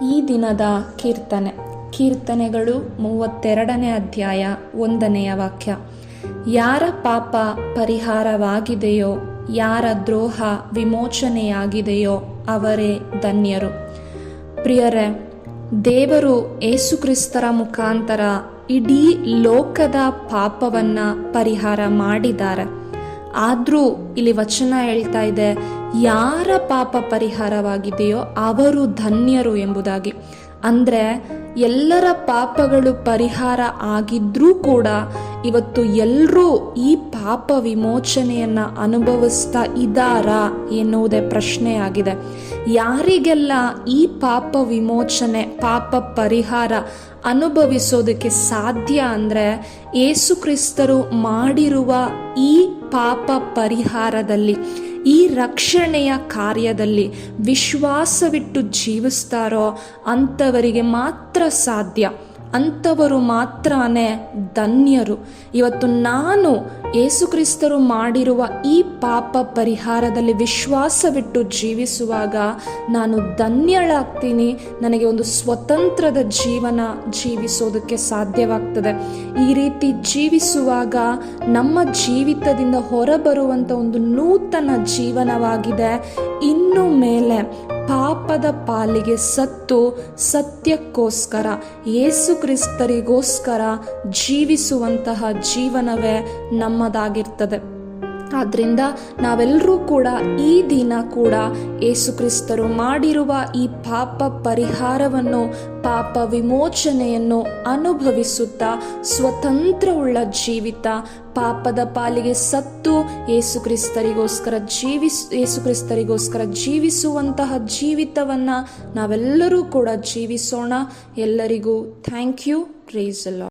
ಈ ದಿನದ ಕೀರ್ತನೆಗಳು 32ನೇ ಅಧ್ಯಾಯ 1ನೆಯ ವಾಕ್ಯ. ಯಾರ ಪಾಪ ಪರಿಹಾರವಾಗಿದೆಯೋ, ಯಾರ ದ್ರೋಹ ವಿಮೋಚನೆಯಾಗಿದೆಯೋ ಅವರೇ ಧನ್ಯರು. ಪ್ರಿಯರೇ, ದೇವರು ಯೇಸುಕ್ರಿಸ್ತರ ಮುಖಾಂತರ ಇಡೀ ಲೋಕದ ಪಾಪವನ್ನ ಪರಿಹಾರ ಮಾಡಿದ್ದಾರೆ. ಆದರೂ ಇಲ್ಲಿ ವಚನ ಹೇಳ್ತಾ ಇದೆ, ಯಾರ ಪಾಪ ಪರಿಹಾರವಾಗಿದೆಯೋ ಅವರು ಧನ್ಯರು ಎಂಬುದಾಗಿ. ಅಂದರೆ ಎಲ್ಲರ ಪಾಪಗಳು ಪರಿಹಾರ ಆಗಿದ್ರೂ ಕೂಡ ಇವತ್ತು ಎಲ್ಲರೂ ಈ ಪಾಪ ವಿಮೋಚನೆಯನ್ನ ಅನುಭವಿಸ್ತಾ ಇದ್ದಾರಾ ಎನ್ನುವುದೇ ಪ್ರಶ್ನೆಯಾಗಿದೆ. ಯಾರಿಗೆಲ್ಲ ಈ ಪಾಪ ವಿಮೋಚನೆ, ಪಾಪ ಪರಿಹಾರ ಅನುಭವಿಸೋದಕ್ಕೆ ಸಾಧ್ಯ ಅಂದರೆ ಯೇಸುಕ್ರಿಸ್ತರು ಮಾಡಿರುವ ಈ ಪಾಪ ಪರಿಹಾರದಲ್ಲಿ, ಈ ರಕ್ಷಣೆಯ ಕಾರ್ಯದಲ್ಲಿ ವಿಶ್ವಾಸವಿಟ್ಟು ಜೀವಿಸ್ತಾರೋ ಅಂಥವರಿಗೆ ಮಾತ್ರ ಸಾಧ್ಯ. ಅಂಥವರು ಮಾತ್ರನೇ ಧನ್ಯರು. ಇವತ್ತು ನಾನು ಯೇಸುಕ್ರಿಸ್ತರು ಮಾಡಿರುವ ಈ ಪಾಪ ಪರಿಹಾರದಲ್ಲಿ ವಿಶ್ವಾಸವಿಟ್ಟು ಜೀವಿಸುವಾಗ ನಾನು ಧನ್ಯಳಾಗ್ತೀನಿ. ನನಗೆ ಒಂದು ಸ್ವತಂತ್ರದ ಜೀವನ ಜೀವಿಸೋದಕ್ಕೆ ಸಾಧ್ಯವಾಗ್ತದೆ. ಈ ರೀತಿ ಜೀವಿಸುವಾಗ ನಮ್ಮ ಜೀವಿತದಿಂದ ಹೊರಬರುವಂಥ ಒಂದು ನೂತನ ಜೀವನವಾಗಿದೆ. ಇನ್ನು ಮೇಲೆ ಪಾಪದ ಪಾಲಿಗೆ ಸತ್ತು ಸತ್ಯಕ್ಕೋಸ್ಕರ, ಯೇಸು ಕ್ರಿಸ್ತರಿಗೋಸ್ಕರ ಜೀವಿಸುವಂತಹ ಜೀವನವೇ ನಮ್ಮದಾಗಿರ್ತದೆ. ಆದ್ದರಿಂದ ನಾವೆಲ್ಲರೂ ಕೂಡ ಈ ದಿನ ಕೂಡ ಯೇಸು ಕ್ರಿಸ್ತರು ಮಾಡಿರುವ ಈ ಪಾಪ ಪರಿಹಾರವನ್ನು, ಪಾಪ ವಿಮೋಚನೆಯನ್ನು ಅನುಭವಿಸುತ್ತಾ ಸ್ವತಂತ್ರವುಳ್ಳ ಜೀವಿತ, ಪಾಪದ ಪಾಲಿಗೆ ಸತ್ತು ಯೇಸು ಕ್ರಿಸ್ತರಿಗೋಸ್ಕರ ಜೀವಿಸುವಂತಹ ಜೀವಿತವನ್ನ ನಾವೆಲ್ಲರೂ ಕೂಡ ಜೀವಿಸೋಣ. ಎಲ್ಲರಿಗೂ thank you. Praise the lord.